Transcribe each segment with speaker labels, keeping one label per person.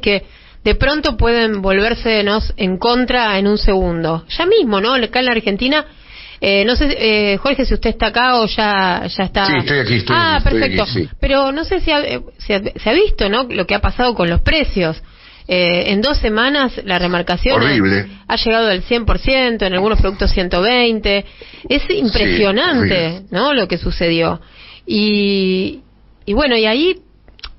Speaker 1: que de pronto pueden volvérsenos en contra en un segundo. Ya mismo, ¿no? Acá en la Argentina, no sé, Jorge, si usted está acá o ya está.
Speaker 2: Sí, estoy aquí.
Speaker 1: Perfecto.
Speaker 2: Estoy aquí, sí.
Speaker 1: Pero no sé si se ha visto, ¿no? Lo que ha pasado con los precios. En 2 semanas la remarcación ha llegado al 100%, en algunos productos 120%. Es impresionante, sí, ¿no? Lo que sucedió. Y bueno, y ahí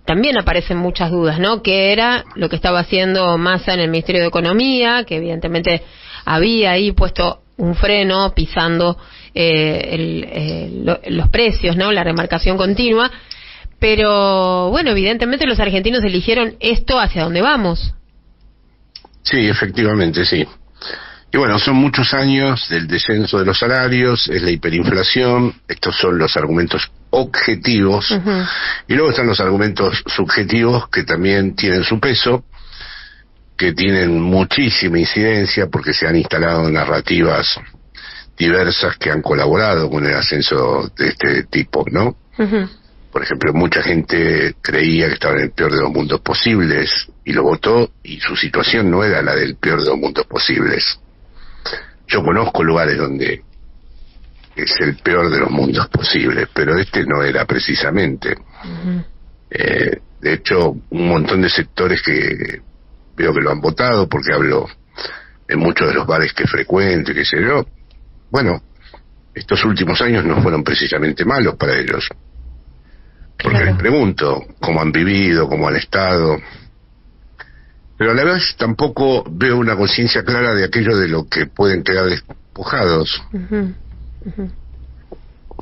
Speaker 1: también aparecen muchas dudas, ¿no? ¿Qué era lo que estaba haciendo Massa en el Ministerio de Economía? Que evidentemente había ahí puesto un freno, pisando los precios, ¿no? La remarcación continua. Pero, bueno, evidentemente los argentinos eligieron esto hacia donde vamos.
Speaker 2: Sí, efectivamente, sí. Y bueno, son muchos años del descenso de los salarios, es la hiperinflación, estos son los argumentos objetivos, y luego están los argumentos subjetivos que también tienen su peso, que tienen muchísima incidencia porque se han instalado narrativas diversas que han colaborado con el ascenso de este tipo, ¿no? Por ejemplo, mucha gente creía que estaba en el peor de los mundos posibles y lo votó, y su situación no era la del peor de los mundos posibles. Yo conozco lugares donde es el peor de los mundos posibles, pero este no era precisamente. De hecho, un montón de sectores que veo que lo han votado, porque hablo en muchos de los bares que frecuento, qué sé yo. Bueno, estos últimos años no fueron precisamente malos para ellos. Porque les pregunto cómo han vivido, cómo han estado, pero a la vez tampoco veo una conciencia clara de aquello de lo que pueden quedar despojados.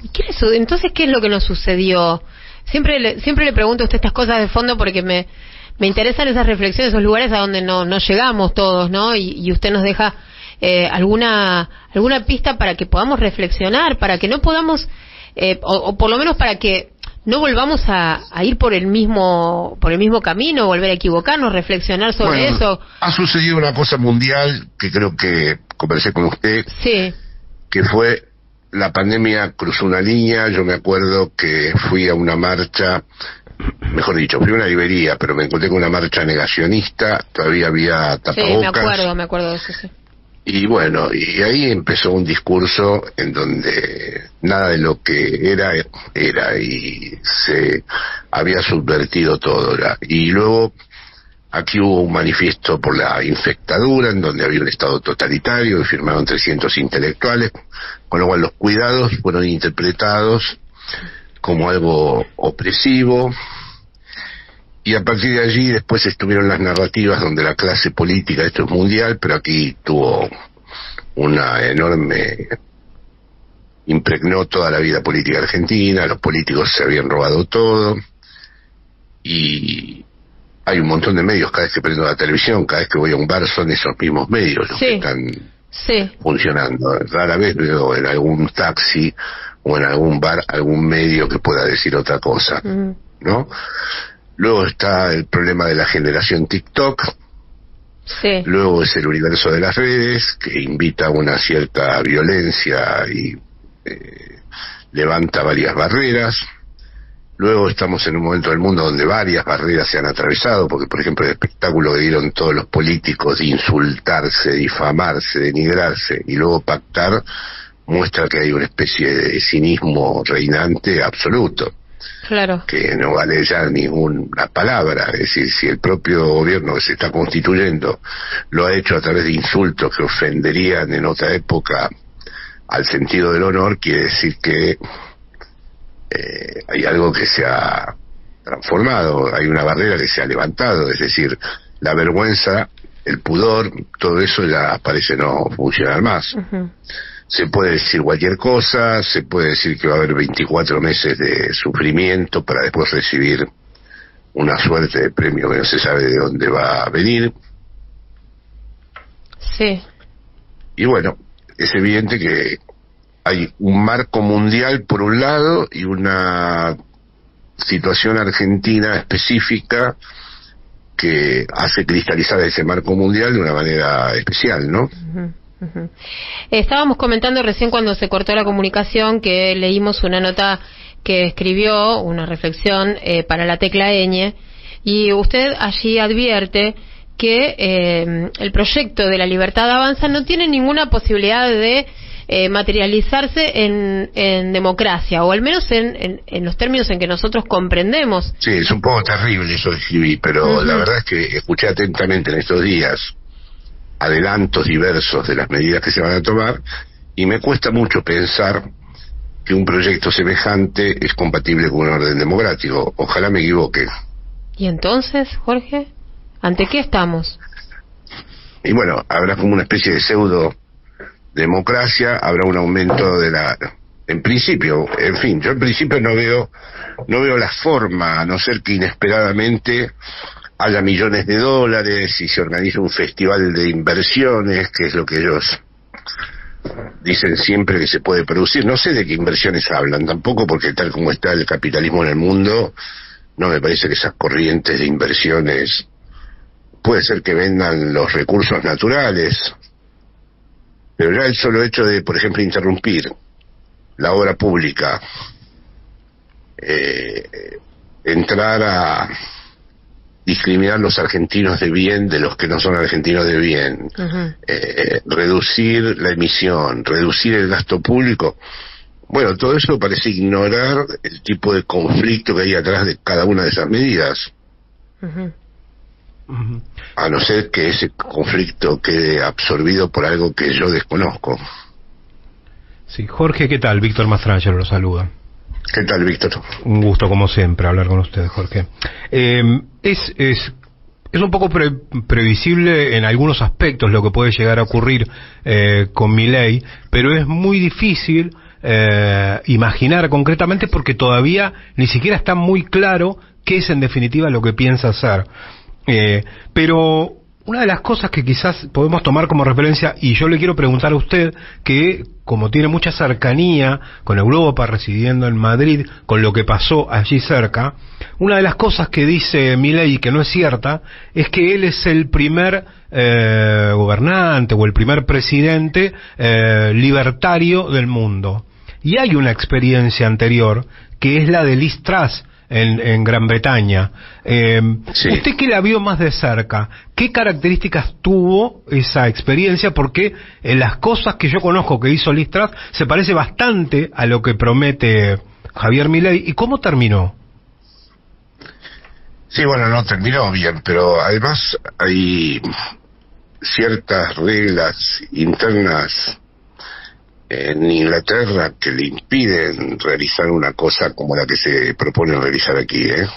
Speaker 1: ¿Y entonces qué es lo que nos sucedió? Siempre le pregunto a usted estas cosas de fondo porque me interesan esas reflexiones, esos lugares a donde no llegamos todos, ¿no? Y usted nos deja alguna pista para que podamos reflexionar, para que no podamos, o por lo menos para que no volvamos a ir por el mismo camino, volver a equivocarnos, reflexionar sobre eso.
Speaker 2: Ha sucedido una cosa mundial que creo que conversé con usted,
Speaker 1: sí,
Speaker 2: que fue la pandemia cruzó una línea. Yo me acuerdo que fui a una marcha, mejor dicho, fui a una librería, pero me encontré con una marcha negacionista, todavía había tapabocas.
Speaker 1: Sí, me acuerdo de eso, sí.
Speaker 2: Y bueno, y ahí empezó un discurso en donde nada de lo que era y se había subvertido todo. Y luego aquí hubo un manifiesto por la infectadura en donde había un estado totalitario y firmaron 300 intelectuales, con lo cual los cuidados fueron interpretados como algo opresivo. Y a partir de allí después estuvieron las narrativas donde la clase política, esto es mundial, pero aquí tuvo una enorme, impregnó toda la vida política argentina, los políticos se habían robado todo, y hay un montón de medios, cada vez que prendo la televisión, cada vez que voy a un bar, son esos mismos medios los que están funcionando. Rara vez veo en algún taxi o en algún bar algún medio que pueda decir otra cosa, ¿no? Luego está el problema de la generación TikTok. Luego es el universo de las redes, que invita a una cierta violencia y levanta varias barreras. Luego estamos en un momento del mundo donde varias barreras se han atravesado, porque por ejemplo el espectáculo que dieron todos los políticos de insultarse, difamarse, denigrarse y luego pactar, muestra que hay una especie de cinismo reinante absoluto.
Speaker 1: Claro.
Speaker 2: Que no vale ya ninguna palabra. Es decir, si el propio gobierno que se está constituyendo lo ha hecho a través de insultos que ofenderían en otra época al sentido del honor, quiere decir que hay algo que se ha transformado, hay una barrera que se ha levantado. Es decir, la vergüenza, el pudor, todo eso ya parece no funcionar más. Se puede decir cualquier cosa, se puede decir que va a haber 24 meses de sufrimiento para después recibir una suerte de premio que no se sabe de dónde va a venir.
Speaker 1: Sí.
Speaker 2: Y bueno, es evidente que hay un marco mundial por un lado y una situación argentina específica que hace cristalizar ese marco mundial de una manera especial, ¿no?
Speaker 1: Estábamos comentando recién cuando se cortó la comunicación que leímos una nota que escribió, una reflexión para La Tecla Ñ, Y usted allí advierte que el proyecto de La Libertad Avanza no tiene ninguna posibilidad de materializarse en democracia, o al menos en los términos en que nosotros comprendemos.
Speaker 2: Sí, es un poco terrible eso que escribí, pero la verdad es que escuché atentamente en estos días adelantos diversos de las medidas que se van a tomar, y me cuesta mucho pensar que un proyecto semejante es compatible con un orden democrático. Ojalá me equivoque.
Speaker 1: ¿Y entonces, Jorge? ¿Ante qué estamos?
Speaker 2: Y bueno, habrá como una especie de pseudo democracia, habrá un aumento de la... En principio, en fin, yo en principio no veo la forma, a no ser que inesperadamente haya millones de dólares y se organice un festival de inversiones, que es lo que ellos dicen siempre que se puede producir. No sé de qué inversiones hablan tampoco, porque tal como está el capitalismo en el mundo, no me parece que esas corrientes de inversiones... Puede ser que vendan los recursos naturales, pero ya el solo hecho de, por ejemplo, interrumpir la obra pública, entrar a discriminar los argentinos de bien de los que no son argentinos de bien, reducir la emisión, reducir el gasto público, bueno, todo eso parece ignorar el tipo de conflicto que hay atrás de cada una de esas medidas. A no ser que ese conflicto quede absorbido por algo que yo desconozco.
Speaker 3: Sí, Jorge, ¿qué tal? Víctor Mastrangelo lo saluda.
Speaker 2: ¿Qué tal, Víctor?
Speaker 3: Un gusto, como siempre, hablar con usted, Jorge. Es un poco previsible en algunos aspectos lo que puede llegar a ocurrir con Milei, pero es muy difícil imaginar concretamente, porque todavía ni siquiera está muy claro qué es en definitiva lo que piensa hacer. Pero una de las cosas que quizás podemos tomar como referencia, y yo le quiero preguntar a usted, que como tiene mucha cercanía con Europa, residiendo en Madrid, con lo que pasó allí cerca, una de las cosas que dice Milei, que no es cierta, es que él es el primer gobernante o el primer presidente libertario del mundo. Y hay una experiencia anterior, que es la de Liz Truss, en Gran Bretaña. Sí. Usted, que la vio más de cerca, ¿qué características tuvo esa experiencia? Porque las cosas que yo conozco que hizo Liz Truss se parece bastante a lo que promete Javier Milei. ¿Y cómo terminó?
Speaker 2: Sí, bueno, no terminó bien, pero además hay ciertas reglas internas en Inglaterra que le impiden realizar una cosa como la que se propone realizar aquí, Es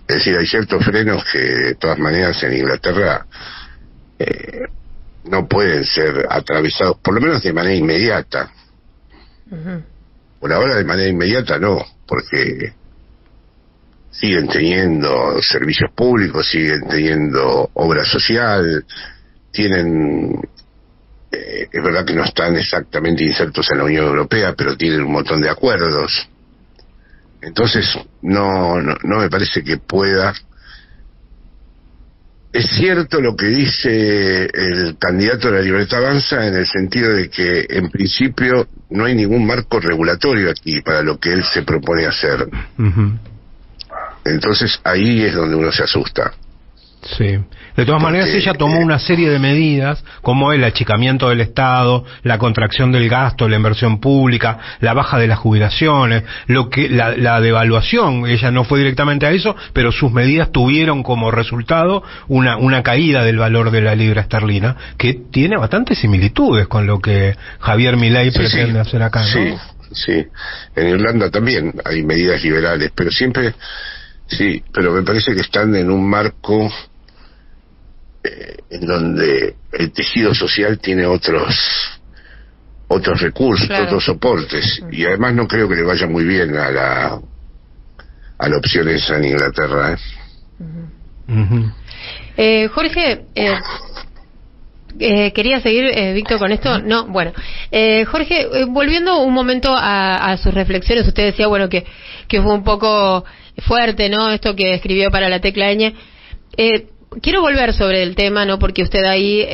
Speaker 2: decir, hay ciertos frenos que de todas maneras en Inglaterra no pueden ser atravesados, por lo menos de manera inmediata. Por ahora de manera inmediata no, porque siguen teniendo servicios públicos, siguen teniendo obra social, tienen... es verdad que no están exactamente insertos en la Unión Europea, pero tienen un montón de acuerdos. Entonces, no me parece que pueda. Es cierto lo que dice el candidato de La Libertad Avanza, en el sentido de que, en principio, no hay ningún marco regulatorio aquí para lo que él se propone hacer. Entonces, ahí es donde uno se asusta.
Speaker 3: Sí. De todas maneras, ella tomó una serie de medidas, como el achicamiento del Estado, la contracción del gasto, la inversión pública, la baja de las jubilaciones, la devaluación. Ella no fue directamente a eso, pero sus medidas tuvieron como resultado una caída del valor de la libra esterlina, que tiene bastantes similitudes con lo que Javier Milei pretende hacer acá, ¿no?
Speaker 2: Sí. En Irlanda también hay medidas liberales, pero siempre... Sí, pero me parece que están en un marco en donde el tejido social tiene otros recursos, otros soportes, y además no creo que le vaya muy bien a la opción esa en Inglaterra.
Speaker 1: Jorge, quería seguir, Víctor, con esto. No, bueno, Jorge, volviendo un momento a sus reflexiones, usted decía, bueno, que fue un poco fuerte, ¿no?, esto que escribió para la Tecla Ñ. Quiero volver sobre el tema, ¿no?, porque usted ahí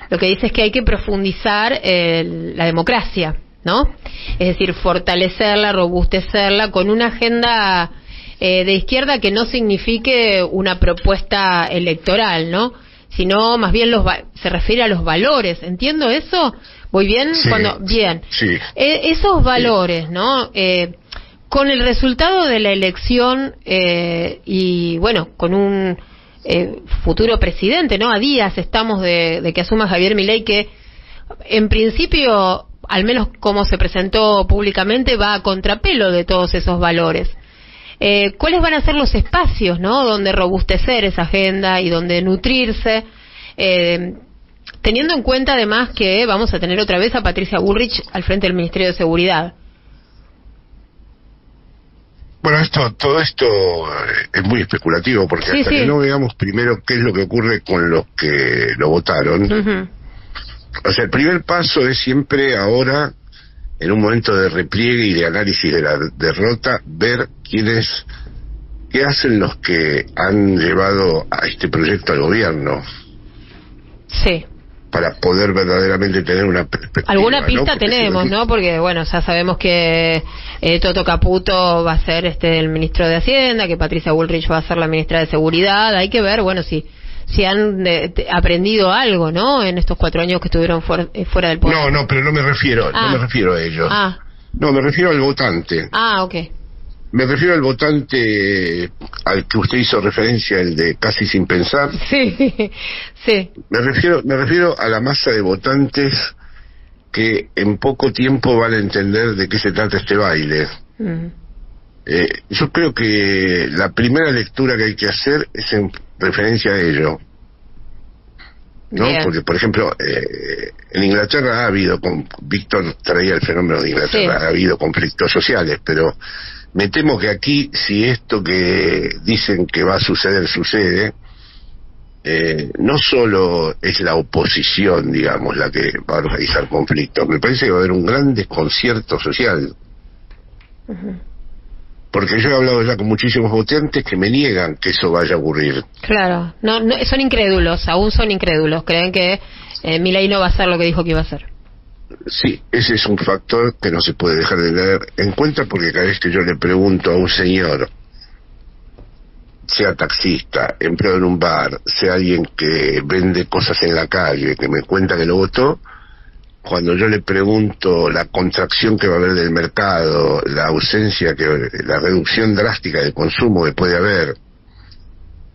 Speaker 1: lo que dice es que hay que profundizar la democracia, ¿no? Es decir, fortalecerla, robustecerla con una agenda de izquierda que no signifique una propuesta electoral, ¿no? Sino más bien se refiere a los valores. ¿Entiendo eso? ¿Voy bien?
Speaker 2: Sí,
Speaker 1: bien.
Speaker 2: Sí.
Speaker 1: Esos valores, ¿no? Con el resultado de la elección y, bueno, con un futuro presidente, ¿no? A días estamos de que asuma Javier Milei, que en principio, al menos como se presentó públicamente, va a contrapelo de todos esos valores. ¿Cuáles van a ser los espacios, ¿no?, donde robustecer esa agenda y donde nutrirse, teniendo en cuenta además que vamos a tener otra vez a Patricia Bullrich al frente del Ministerio de Seguridad?
Speaker 2: Bueno, todo esto es muy especulativo, porque hasta que no veamos primero qué es lo que ocurre con los que lo votaron. Uh-huh. O sea, el primer paso es siempre ahora, en un momento de repliegue y de análisis de la derrota, ver qué hacen los que han llevado a este proyecto al gobierno.
Speaker 1: Sí.
Speaker 2: Para poder verdaderamente tener una perspectiva.
Speaker 1: Alguna pista, ¿no? Tenemos, ¿no? Porque, bueno, ya sabemos que Toto Caputo va a ser el ministro de Hacienda, que Patricia Bullrich va a ser la ministra de Seguridad. Hay que ver, bueno, si han aprendido algo, ¿no?, en estos 4 años que estuvieron fuera del poder.
Speaker 2: No, pero no me refiero a ellos. No, me refiero al votante.
Speaker 1: Ok.
Speaker 2: Me refiero al votante al que usted hizo referencia, el de casi sin pensar.
Speaker 1: Sí.
Speaker 2: Me refiero a la masa de votantes que en poco tiempo van a entender de qué se trata este baile. Uh-huh. Yo creo que la primera lectura que hay que hacer es en referencia a ello, ¿no? Bien. Porque, por ejemplo, en Inglaterra ha habido, Víctor traía el fenómeno de Inglaterra, ha habido conflictos sociales, pero me temo que aquí, si esto que dicen que va a suceder sucede, no solo es la oposición, digamos, la que va a organizar conflictos, me parece que va a haber un gran desconcierto social. Uh-huh. Porque yo he hablado ya con muchísimos votantes que me niegan que eso vaya a ocurrir. Claro,
Speaker 1: no son incrédulos, aún son incrédulos, creen que Milei no va a hacer lo que dijo que iba a hacer.
Speaker 2: Sí, ese es un factor que no se puede dejar de tener en cuenta, porque cada vez que yo le pregunto a un señor, sea taxista, empleado en un bar, sea alguien que vende cosas en la calle, que me cuenta que lo votó, cuando yo le pregunto la contracción que va a haber del mercado, la reducción drástica del consumo que puede haber,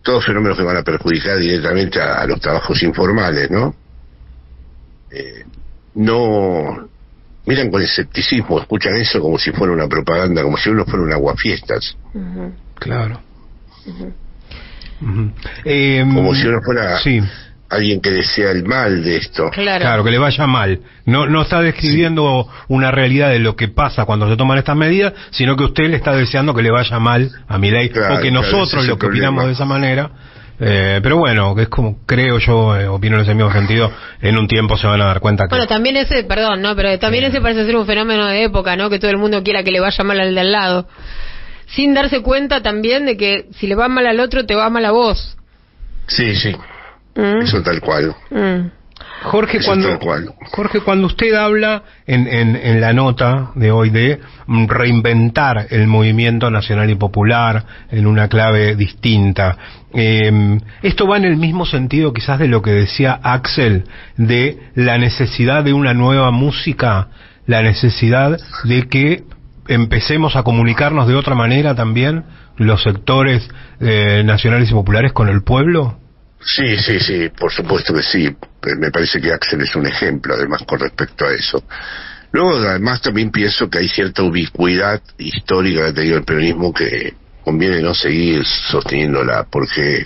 Speaker 2: todos fenómenos que van a perjudicar directamente a los trabajos informales, ¿no? No miran con escepticismo, escuchan eso como si fuera una propaganda, como si uno fuera un aguafiestas.
Speaker 3: Uh-huh. Claro. Uh-huh.
Speaker 2: Como si uno fuera alguien que desea el mal de esto.
Speaker 3: Claro, que le vaya mal. No está describiendo una realidad de lo que pasa cuando se toman estas medidas, sino que usted le está deseando que le vaya mal a Milei, o que nosotros lo que opinamos de esa manera. Pero bueno, que es como, creo yo, opino en ese mismo sentido, en un tiempo se van a dar cuenta que...
Speaker 1: Bueno, también ese parece ser un fenómeno de época, ¿no? Que todo el mundo quiera que le vaya mal al de al lado, sin darse cuenta también de que si le va mal al otro, te va mal a vos.
Speaker 2: Sí. Eso tal cual.
Speaker 3: Jorge, cuando usted habla en la nota de hoy de reinventar el movimiento nacional y popular en una clave distinta, esto va en el mismo sentido quizás de lo que decía Axel, de la necesidad de una nueva música, la necesidad de que empecemos a comunicarnos de otra manera también los sectores nacionales y populares con el pueblo.
Speaker 2: Sí, por supuesto que sí. Me parece que Axel es un ejemplo, además, con respecto a eso. Luego, además, también pienso que hay cierta ubicuidad histórica que ha tenido el peronismo que conviene no seguir sosteniéndola, porque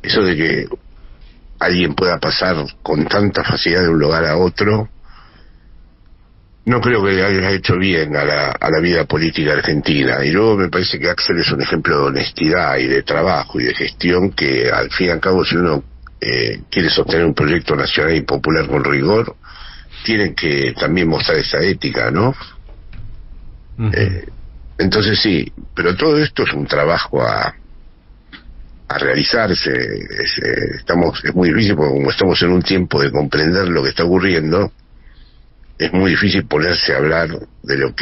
Speaker 2: eso de que alguien pueda pasar con tanta facilidad de un lugar a otro, no creo que le haya hecho bien a la vida política argentina. Y luego me parece que Axel es un ejemplo de honestidad y de trabajo y de gestión, que al fin y al cabo, si uno quiere sostener un proyecto nacional y popular con rigor, tiene que también mostrar esa ética, ¿no? Uh-huh. Entonces sí, pero todo esto es un trabajo a realizarse. Es muy difícil, porque como estamos en un tiempo de comprender lo que está ocurriendo, es muy difícil ponerse a hablar de lo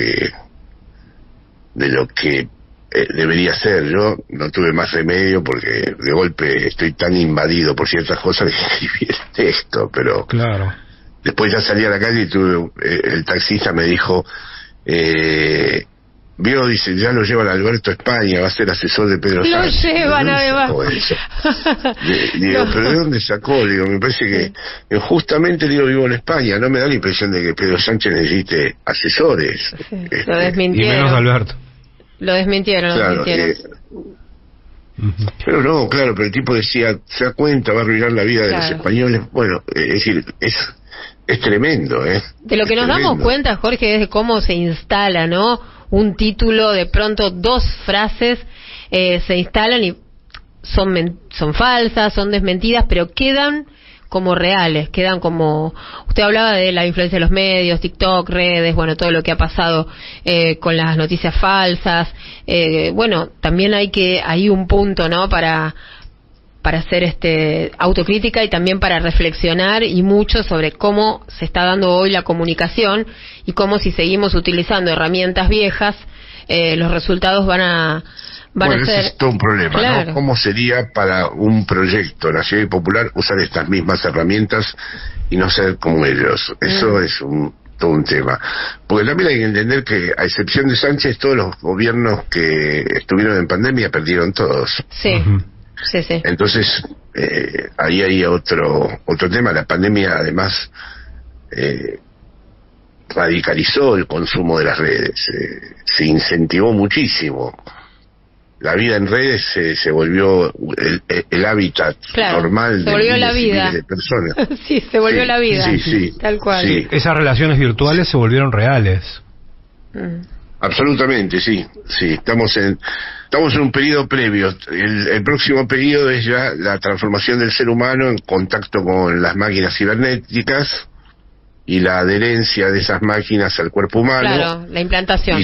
Speaker 2: que debería ser. Yo no tuve más remedio porque de golpe estoy tan invadido por ciertas cosas que escribí el texto, pero
Speaker 3: claro.
Speaker 2: Después ya salí a la calle y el taxista me dijo, vio, dice, ya lo llevan a Alberto a España, va a ser asesor de Pedro Sánchez.
Speaker 1: Lo llevan además.
Speaker 2: Digo, ¿pero de dónde sacó? Digo, me parece que justamente, vivo en España, no me da la impresión de que Pedro Sánchez necesite asesores.
Speaker 1: Sí, lo desmintieron.
Speaker 3: Y menos Alberto.
Speaker 1: Lo desmintieron,
Speaker 2: claro, pero no, claro, pero el tipo decía, se da cuenta, va a arruinar la vida de los españoles. Bueno, es decir, es tremendo, ¿eh?
Speaker 1: De lo que nos damos cuenta, Jorge, es de cómo se instala, ¿no? Un título, de pronto 2 frases se instalan y son falsas, son desmentidas, pero quedan como reales, quedan como... Usted hablaba de la influencia de los medios, TikTok, redes, bueno, todo lo que ha pasado con las noticias falsas. Bueno, también hay un punto, ¿no?, para hacer autocrítica y también para reflexionar y mucho sobre cómo se está dando hoy la comunicación y cómo, si seguimos utilizando herramientas viejas, los resultados van a ser...
Speaker 2: Ese es todo un problema, claro, ¿no? ¿Cómo sería para un proyecto nacional y popular usar estas mismas herramientas y no ser como ellos? Eso es todo un tema. Porque también hay que entender que, a excepción de Sánchez, todos los gobiernos que estuvieron en pandemia perdieron todos.
Speaker 1: Sí. Sí, sí.
Speaker 2: Entonces, ahí hay otro tema. La pandemia, además, radicalizó el consumo de las redes. Se incentivó muchísimo. La vida en redes se volvió el hábitat normal de miles de personas.
Speaker 1: Sí, se volvió la vida.
Speaker 2: Sí,
Speaker 1: tal cual.
Speaker 2: Sí.
Speaker 3: Esas relaciones virtuales se volvieron reales.
Speaker 2: Absolutamente, sí. Estamos en un periodo previo. El próximo periodo es ya la transformación del ser humano en contacto con las máquinas cibernéticas y la adherencia de esas máquinas al cuerpo humano.
Speaker 1: Claro, la implantación.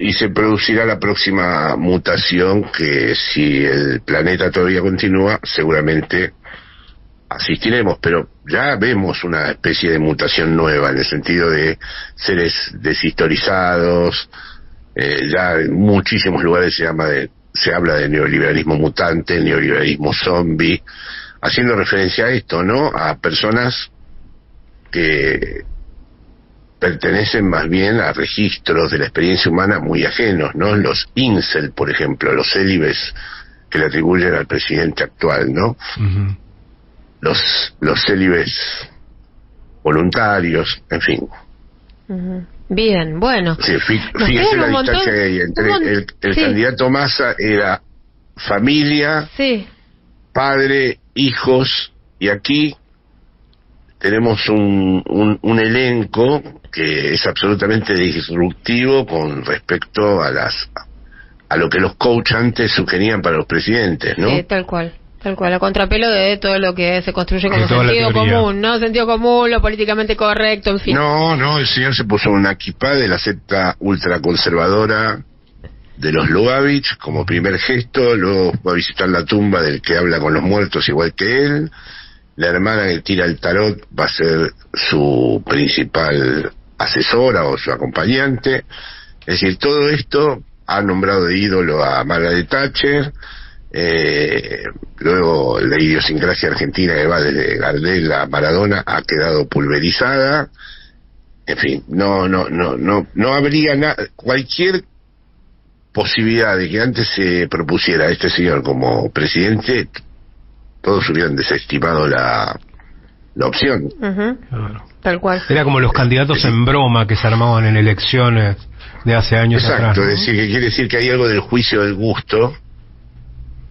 Speaker 2: Y se producirá la próxima mutación que, si el planeta todavía continúa, seguramente asistiremos, pero ya vemos una especie de mutación nueva en el sentido de seres deshistorizados. Ya en muchísimos lugares se habla de neoliberalismo mutante, neoliberalismo zombie, haciendo referencia a esto, ¿no? A personas que pertenecen más bien a registros de la experiencia humana muy ajenos, ¿no? Los incel, por ejemplo, los célibes que le atribuyen al presidente actual, ¿no?
Speaker 3: Uh-huh.
Speaker 2: Los célibes voluntarios, en fin.
Speaker 1: Uh-huh. Bien, bueno.
Speaker 2: Sí, fíjese la distancia que hay entre el candidato Massa era familia, padre, hijos, y aquí tenemos un elenco que es absolutamente disruptivo con respecto a lo que los coach antes sugerían para los presidentes, ¿no?
Speaker 1: Sí, tal cual, a contrapelo de todo lo que se construye como sentido común, ¿no? Sentido común, lo políticamente correcto, en fin.
Speaker 2: No, el señor se puso una equipa de la secta ultraconservadora de los Lubavitch como primer gesto, luego va a visitar la tumba del que habla con los muertos igual que él. La hermana que tira el tarot va a ser su principal asesora o su acompañante. Es decir, todo esto ha nombrado de ídolo a Margaret Thatcher. Luego la idiosincrasia argentina que va desde Gardel a Maradona ha quedado pulverizada. En fin, no habría cualquier posibilidad de que antes se propusiera a este señor como presidente. Todos hubieran desestimado la opción.
Speaker 1: Uh-huh. Claro. Tal cual.
Speaker 3: Era como los candidatos en broma que se armaban en elecciones de hace años atrás.
Speaker 2: Exacto,
Speaker 3: ¿no?
Speaker 2: es decir, que quiere decir que hay algo del juicio del gusto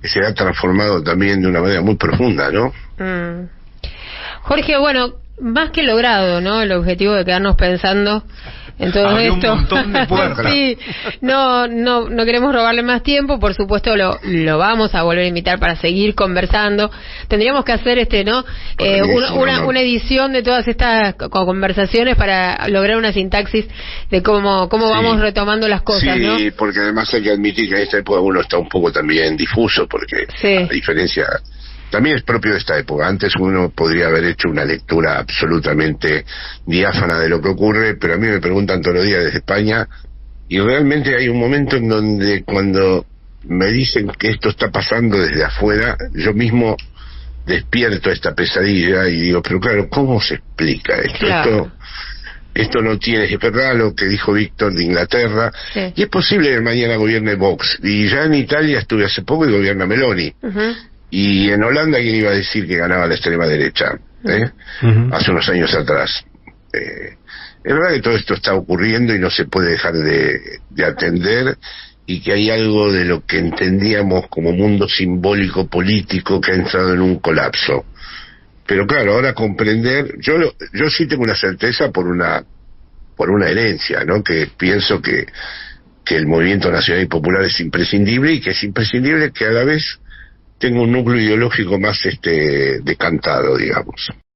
Speaker 2: que se ha transformado también de una manera muy profunda, ¿no?
Speaker 1: Jorge, bueno, más que logrado, ¿no? El objetivo de quedarnos pensando en todo esto.
Speaker 3: Un montón de puertas.
Speaker 1: Sí, no queremos robarle más tiempo, por supuesto lo vamos a volver a invitar para seguir conversando. Tendríamos que hacer una edición de todas estas conversaciones para lograr una sintaxis de cómo vamos retomando las cosas, ¿no?
Speaker 2: Sí, porque además hay que admitir que en esta época uno está un poco también difuso, porque a diferencia... También es propio de esta época. Antes uno podría haber hecho una lectura absolutamente diáfana de lo que ocurre, pero a mí me preguntan todos los días desde España Y realmente hay un momento en donde cuando me dicen que esto está pasando desde afuera, yo mismo despierto esta pesadilla y digo, pero claro, ¿cómo se explica esto?
Speaker 1: Claro.
Speaker 2: Esto no tiene, es verdad lo que dijo Víctor de Inglaterra, sí. Y es posible que mañana gobierne Vox, y ya en Italia estuve hace poco y gobierna Meloni, y en Holanda ¿quién iba a decir que ganaba la extrema derecha? Hace unos años atrás. Es verdad que todo esto está ocurriendo y no se puede dejar de atender, y que hay algo de lo que entendíamos como mundo simbólico político que ha entrado en un colapso. Pero claro, ahora comprender, yo sí tengo una certeza por una herencia, ¿no? Que pienso que el movimiento nacional y popular es imprescindible, y que es imprescindible que a la vez tenga un núcleo ideológico más decantado, digamos.